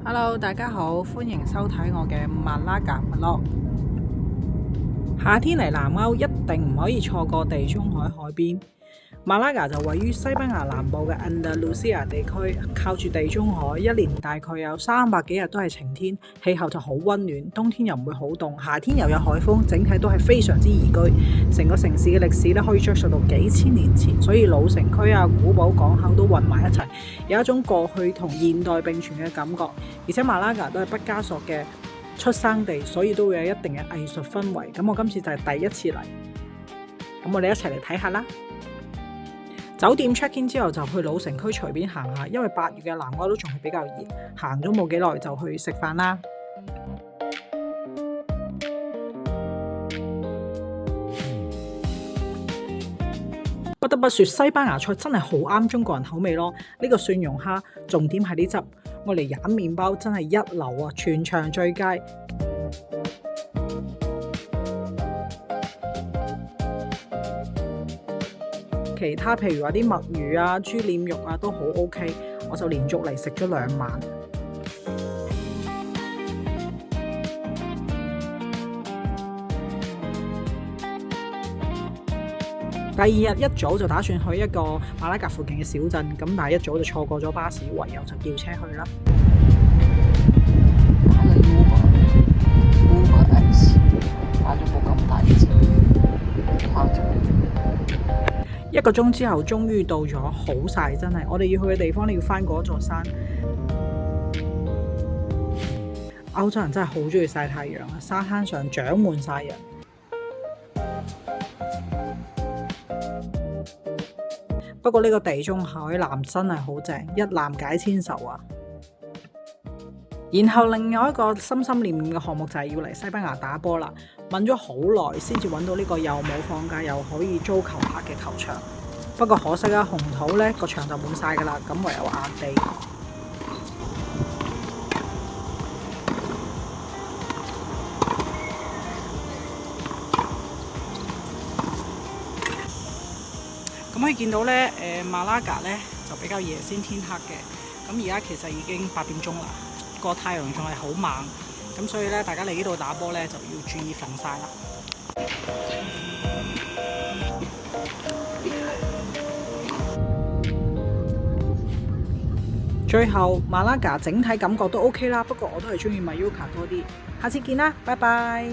Hello，大家好，歡迎收睇我嘅馬拉加 Vlog。夏天嚟南歐一定唔可以錯過地中海海邊。馬拉加就位於西班牙南部嘅安達盧西亞地區，靠住地中海，一年大概有300幾日都係晴天，氣候就好溫暖，冬天又唔會好凍，夏天又有海風，整體都係非常之宜居。成個城市嘅歷史咧可以追溯到幾千年前，所以老城區啊、古堡、港口都混埋一齊，有一種過去同現代並存嘅感覺。而且馬拉加都係畢加索嘅出生地，所以都會有一定嘅藝術氛圍。咁我今次就係第一次嚟，咁我哋一齊嚟睇下啦。酒店 check in 之後就去老城區隨便行下，因為8月嘅南歐都仲係比較熱，行咗冇幾耐就去食飯啦。不得不說，西班牙菜真係好啱中國人口味咯。呢個蒜蓉蝦，重點係啲汁，我嚟飲麵包真係一流啊，全場最佳。其他譬如話啲墨魚啊、豬臉肉啊都好 OK， 我就連續嚟食咗2晚。第2日一早就打算去一個馬拉加附近嘅小鎮，咁但係一早就錯過咗巴士，唯有就叫車去啦。打咗 Uber X， 打咗部咁大嘅車，誇張。1個鐘之後，終於到咗，好曬真係。我哋要去嘅地方，你要翻嗰座山。歐洲人真係好中意曬太陽啊！沙灘上長滿曬人。不過呢個地中海藍真係好正，一覽解千愁啊！然後另外一個心心念念嘅項目就係要嚟西班牙打波啦。問咗好耐先至揾到呢個又冇放假又可以租球拍嘅球場。不過可惜啊，紅土呢個場就滿晒㗎啦，咁唯有硬地。咁可以見到呢，馬拉加呢就比較夜先天黑嘅。咁而家其實已經8點鐘啦，個太陽仲係好猛。咁所以咧，大家嚟呢度打波咧就要注意防曬啦。最後馬拉加整體感覺都 OK 啦，不過我都係中意馬約卡多啲。下次見啦，拜拜。